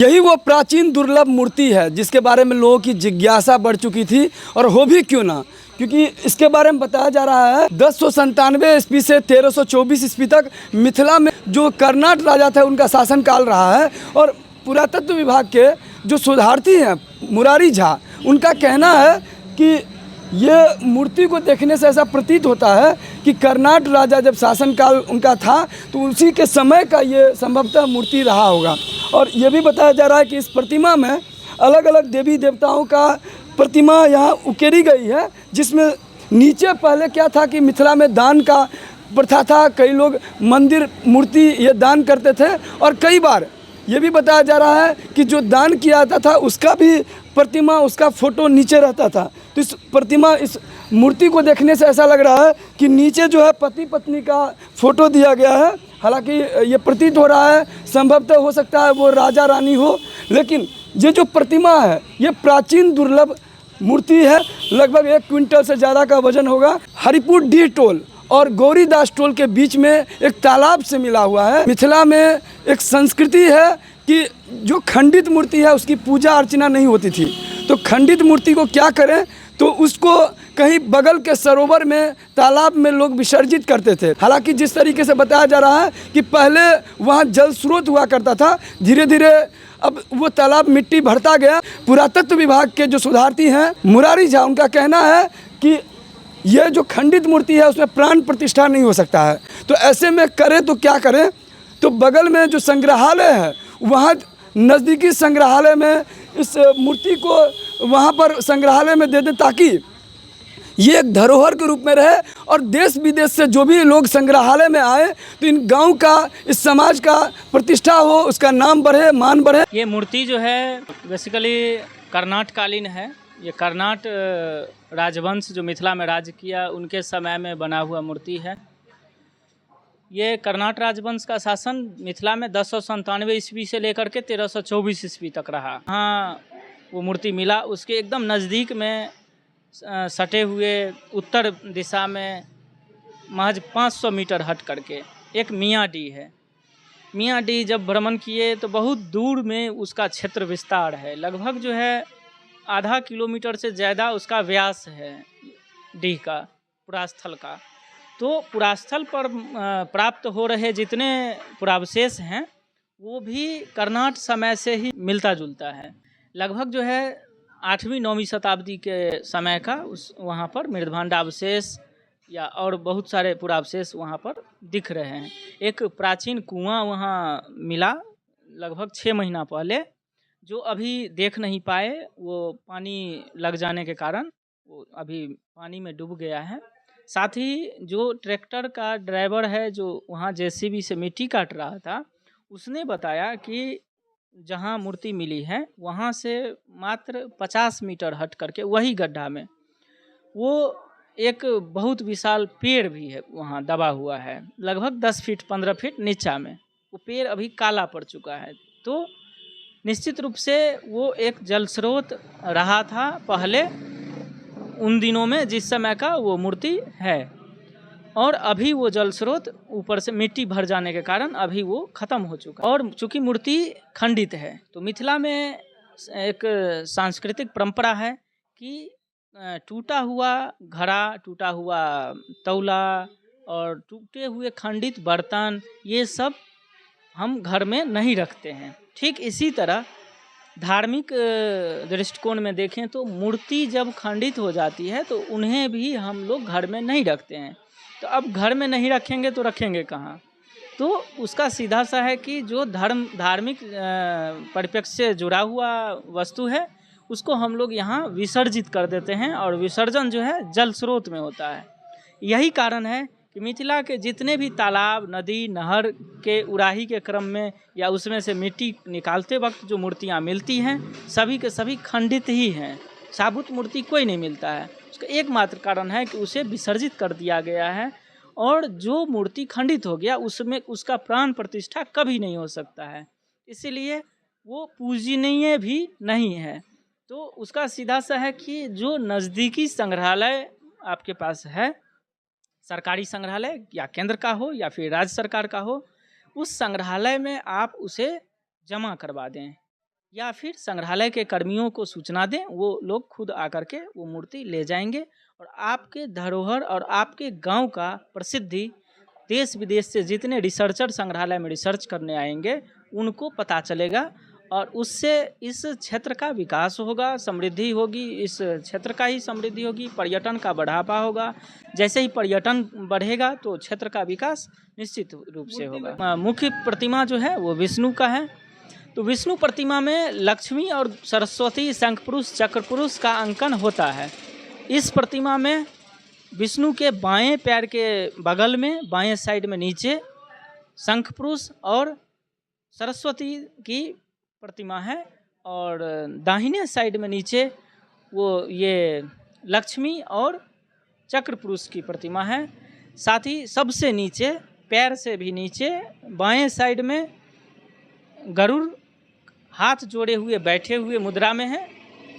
यही वो प्राचीन दुर्लभ मूर्ति है जिसके बारे में लोगों की जिज्ञासा बढ़ चुकी थी, और हो भी क्यों ना, क्योंकि इसके बारे में बताया जा रहा है 1097 ईस्वी से 1324 ईस्वी तक मिथिला में जो कर्नाट राजा थे उनका शासनकाल रहा है। और पुरातत्व विभाग के जो शोधार्थी हैं मुरारी झा, उनका कहना है कि ये मूर्ति को देखने से ऐसा प्रतीत होता है कि कर्नाट राजा जब शासनकाल उनका था तो उसी के समय का ये संभवतः मूर्ति रहा होगा। और ये भी बताया जा रहा है कि इस प्रतिमा में अलग अलग देवी देवताओं का प्रतिमा यहाँ उकेरी गई है, जिसमें नीचे पहले क्या था कि मिथिला में दान का प्रथा था, कई लोग मंदिर मूर्ति ये दान करते थे, और कई बार ये भी बताया जा रहा है कि जो दान किया जाता था उसका भी प्रतिमा, उसका फोटो नीचे रहता था। तो इस प्रतिमा, इस मूर्ति को देखने से ऐसा लग रहा है कि नीचे जो है पति पत्नी का फोटो दिया गया है। हालांकि ये प्रतीत हो रहा है संभवतः हो सकता है वो राजा रानी हो, लेकिन ये जो प्रतिमा है ये प्राचीन दुर्लभ मूर्ति है। लगभग 1 क्विंटल से ज़्यादा का वजन होगा। हरिपुर डी टोल और गौरीदास टोल के बीच में एक तालाब से मिला हुआ है। मिथिला में एक संस्कृति है कि जो खंडित मूर्ति है उसकी पूजा अर्चना नहीं होती थी, तो खंडित मूर्ति को क्या करें, तो उसको कहीं बगल के सरोवर में, तालाब में लोग विसर्जित करते थे। हालांकि जिस तरीके से बताया जा रहा है कि पहले वहाँ जल स्रोत हुआ करता था, धीरे धीरे अब वो तालाब मिट्टी भरता गया। पुरातत्व विभाग के जो शोधार्थी हैं मुरारी झा, उनका कहना है कि ये जो खंडित मूर्ति है उसमें प्राण प्रतिष्ठा नहीं हो सकता है, तो ऐसे में करें तो क्या करें। तो बगल में जो संग्रहालय है वहाँ नज़दीकी संग्रहालय में इस मूर्ति को वहाँ पर संग्रहालय में दे दें, ताकि ये एक धरोहर के रूप में रहे, और देश विदेश से जो भी लोग संग्रहालय में आए तो इन गांव का, इस समाज का प्रतिष्ठा हो, उसका नाम बढ़े, मान बढ़े। ये मूर्ति जो है बेसिकली कर्नाट कालीन है। ये कर्नाट राजवंश जो मिथिला में राज किया उनके समय में बना हुआ मूर्ति है। ये कर्नाट राजवंश का शासन मिथिला में 1097 ईस्वी से लेकर के 1324 ईस्वी तक रहा। हाँ, वो मूर्ति मिला उसके एकदम नज़दीक में सटे हुए उत्तर दिशा में महज 500 मीटर हट करके एक मियाँ डी है। मियाँ डी जब भ्रमण किए तो बहुत दूर में उसका क्षेत्र विस्तार है, लगभग जो है आधा किलोमीटर से ज़्यादा उसका व्यास है डी का, पुरास्थल का। तो पुरास्थल पर प्राप्त हो रहे जितने पुरावशेष हैं वो भी कर्नाट समय से ही मिलता जुलता है। लगभग जो है 8वीं-9वीं शताब्दी के समय का उस वहाँ पर मृदभांडावशेष या और बहुत सारे पुरावशेष वहाँ पर दिख रहे हैं। एक प्राचीन कुआं वहाँ मिला लगभग 6 महीना पहले, जो अभी देख नहीं पाए, वो पानी लग जाने के कारण वो अभी पानी में डूब गया है। साथ ही जो ट्रैक्टर का ड्राइवर है जो वहाँ जेसीबी से मिट्टी काट रहा था, उसने बताया कि जहाँ मूर्ति मिली है वहाँ से मात्र 50 मीटर हट करके वही गड्ढा में वो एक बहुत विशाल पेड़ भी है, वहाँ दबा हुआ है, लगभग 10 फीट 15 फीट नीचा में। वो पेड़ अभी काला पड़ चुका है। तो निश्चित रूप से वो एक जल स्रोत रहा था पहले उन दिनों में जिस समय का वो मूर्ति है, और अभी वो जल स्रोत ऊपर से मिट्टी भर जाने के कारण अभी वो ख़त्म हो चुका। और चूँकि मूर्ति खंडित है तो मिथिला में एक सांस्कृतिक परंपरा है कि टूटा हुआ घड़ा, टूटा हुआ तौला और टूटे हुए खंडित बर्तन ये सब हम घर में नहीं रखते हैं। ठीक इसी तरह धार्मिक दृष्टिकोण में देखें तो मूर्ति जब खंडित हो जाती है तो उन्हें भी हम लोग घर में नहीं रखते हैं। तो अब घर में नहीं रखेंगे तो रखेंगे कहाँ? तो उसका सीधा सा है कि जो धार्मिक परिप्रेक्ष्य से जुड़ा हुआ वस्तु है उसको हम लोग यहाँ विसर्जित कर देते हैं, और विसर्जन जो है जल स्रोत में होता है। यही कारण है कि मिथिला के जितने भी तालाब, नदी, नहर के उड़ाही के क्रम में या उसमें से मिट्टी निकालते वक्त जो मूर्तियाँ मिलती हैं सभी के सभी खंडित ही हैं, साबुत मूर्ति कोई नहीं मिलता है। उसका एकमात्र कारण है कि उसे विसर्जित कर दिया गया है, और जो मूर्ति खंडित हो गया उसमें उसका प्राण प्रतिष्ठा कभी नहीं हो सकता है, इसीलिए वो पूजनीय भी नहीं है। तो उसका सीधा सा है कि जो नज़दीकी संग्रहालय आपके पास है, सरकारी संग्रहालय या केंद्र का हो या फिर राज्य सरकार का हो, उस संग्रहालय में आप उसे जमा करवा दें। या फिर संग्रहालय के कर्मियों को सूचना दें, वो लोग खुद आकर के वो मूर्ति ले जाएंगे और आपके धरोहर और आपके गांव का प्रसिद्धि देश विदेश से जितने रिसर्चर संग्रहालय में रिसर्च करने आएंगे उनको पता चलेगा और उससे इस क्षेत्र का विकास होगा, समृद्धि होगी, इस क्षेत्र का ही समृद्धि होगी, पर्यटन का बढ़ावा होगा। जैसे ही पर्यटन बढ़ेगा तो क्षेत्र का विकास निश्चित रूप से होगा। मुख्य प्रतिमा जो है वो विष्णु का है। तो विष्णु प्रतिमा में लक्ष्मी और सरस्वती, शंख पुरुष, चक्र पुरुष का अंकन होता है। इस प्रतिमा में विष्णु के बाएं पैर के बगल में बाएं साइड में नीचे शंख पुरुष और सरस्वती की प्रतिमा है और दाहिने साइड में नीचे वो ये लक्ष्मी और चक्र पुरुष की प्रतिमा है। साथ ही सबसे नीचे, पैर से भी नीचे बाएं साइड में गरुड़ हाथ जोड़े हुए बैठे हुए मुद्रा में है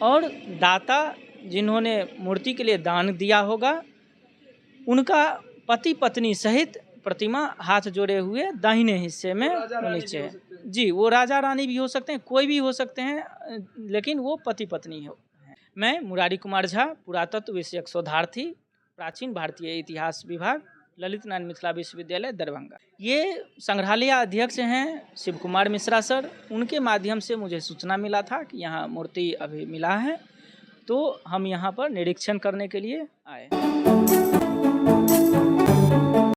और दाता जिन्होंने मूर्ति के लिए दान दिया होगा उनका पति पत्नी सहित प्रतिमा हाथ जोड़े हुए दाहिने हिस्से में नीचे है। जी, वो राजा रानी भी हो सकते हैं, कोई भी हो सकते हैं, लेकिन वो पति पत्नी हो। मैं मुरारी कुमार झा, पुरातत्व विषयक शोधार्थी, प्राचीन भारतीय इतिहास विभाग, ललित नारायण मिथिला विश्वविद्यालय दरभंगा। ये संग्रहालय अध्यक्ष हैं शिव कुमार मिश्रा सर। उनके माध्यम से मुझे सूचना मिला था कि यहाँ मूर्ति अभी मिला है, तो हम यहाँ पर निरीक्षण करने के लिए आए।